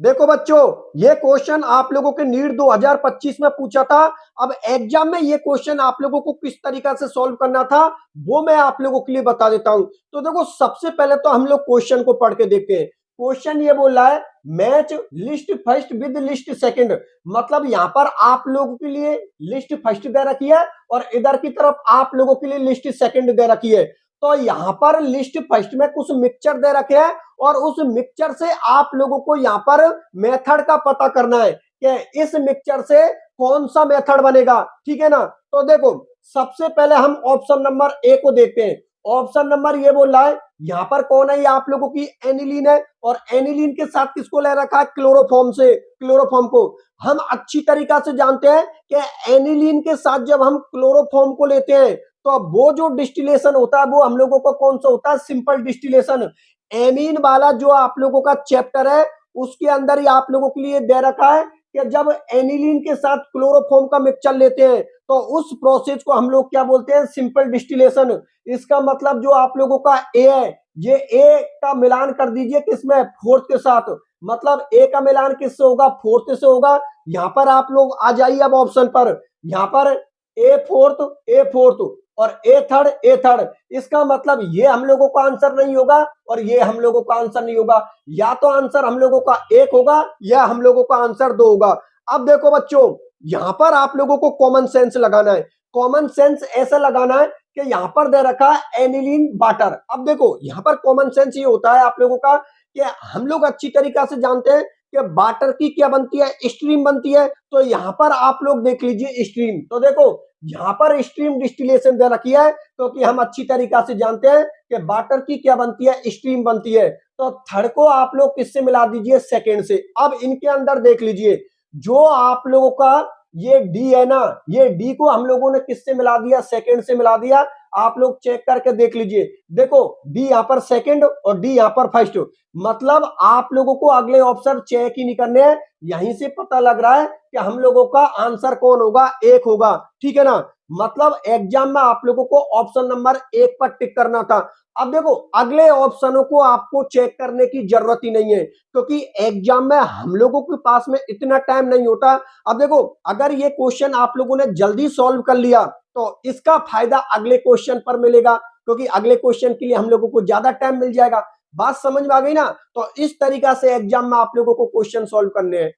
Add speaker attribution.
Speaker 1: देखो बच्चों, ये क्वेश्चन आप लोगों के नीट 2025 में पूछा था। अब एग्जाम में ये क्वेश्चन आप लोगों को किस तरीका से सॉल्व करना था वो मैं आप लोगों के लिए बता देता हूं। तो देखो, सबसे पहले तो हम लोग क्वेश्चन को पढ़ के देखते हैं। क्वेश्चन ये बोल रहा है, match list first with list second. मतलब यहां पर आप लोगों के लिए लिस्ट फर्स्ट दे रखी है और इधर की तरफ आप लोगों के लिए लिस्ट सेकंड दे रखी है। तो यहां पर लिस्ट फर्स्ट में कुछ मिक्सचर दे रखे हैं और उस मिक्सचर से आप लोगों को यहां पर मेथड का पता करना है कि इस मिक्सचर से कौन सा मेथड बनेगा। ठीक है ना। तो देखो, सबसे पहले हम ऑप्शन नंबर ए को देखते हैं। ऑप्शन नंबर ये बोल रहा है, यहां पर कौन है, ये आप लोगों की एनिलीन है और एनिलीन के साथ किसको ले रखा है, क्लोरोफॉर्म से। क्लोरोफॉर्म को हम अच्छी तरीका से जानते हैं कि एनिलीन के साथ जब हम क्लोरोफॉर्म को लेते हैं तो अब वो जो डिस्टिलेशन होता है वो हम लोगों को कौन सा होता है, सिंपल डिस्टिलेशन। एमीन वाला जो आप लोगों का चैप्टर है उसके अंदर ही आप लोगों के लिए दे रखा है कि जब एनिलीन के साथ क्लोरोफॉर्म का मिक्सचर लेते हैं तो उस प्रोसेस को हम लोग क्या बोलते हैं, सिंपल डिस्टिलेशन। इसका मतलब जो आप लोगों का ए है, ये ए का मिलान कर दीजिए किसमें, फोर्थ के साथ। मतलब ए का मिलान किससे होगा, फोर्थ से होगा। यहां पर आप लोग आ जाइए अब ऑप्शन पर। यहां पर ए फोर्थ और ए थर्ड। इसका मतलब ये हम लोगों का आंसर नहीं होगा और ये हम लोगों का आंसर नहीं होगा। या तो आंसर हम लोगों का एक होगा या हम लोगों का आंसर दो होगा। अब देखो बच्चों, यहां पर आप लोगों को कॉमन सेंस लगाना है। कॉमन सेंस ऐसा लगाना है कि यहां पर दे रखा है एनिलीन वाटर। अब देखो, यहां पर कॉमन सेंस ये होता है आप लोगों का कि हम लोग अच्छी तरीका से जानते हैं कि वाटर की क्या बनती है, स्ट्रीम बनती है। तो यहां पर आप लोग देख लीजिए स्ट्रीम। तो देखो, यहां पर स्ट्रीम डिस्टिलेशन दे रखी है क्योंकि तो हम अच्छी तरीका से जानते हैं कि वाटर की क्या बनती है, स्ट्रीम बनती है। तो थर्ड को आप लोग किससे मिला दीजिए, सेकेंड से। अब इनके अंदर देख लीजिए, जो आप लोगों का ये डी है ना, ये डी को हम लोगों ने किससे मिला दिया, सेकेंड से मिला दिया। आप लोग चेक करके देख लीजिए। देखो, डी यहां पर सेकेंड और डी यहां पर फर्स्ट। मतलब आप लोगों को अगले ऑप्शन चेक ही नहीं करने हैं। यहीं से पता लग रहा है कि हम लोगों का आंसर कौन होगा, एक होगा। ठीक है ना। मतलब एग्जाम में आप लोगों को ऑप्शन नंबर एक पर टिक करना था। अब देखो, अगले ऑप्शनों को आपको चेक करने की जरूरत ही नहीं है क्योंकि एग्जाम में हम लोगों के पास में इतना टाइम नहीं होता। अब देखो, अगर ये क्वेश्चन आप लोगों ने जल्दी सॉल्व कर लिया तो इसका फायदा अगले क्वेश्चन पर मिलेगा क्योंकि अगले क्वेश्चन के लिए हम लोगों को ज्यादा टाइम मिल जाएगा। बात समझ में आ गई ना। तो इस तरीका से एग्जाम में आप लोगों को क्वेश्चन सॉल्व करने हैं।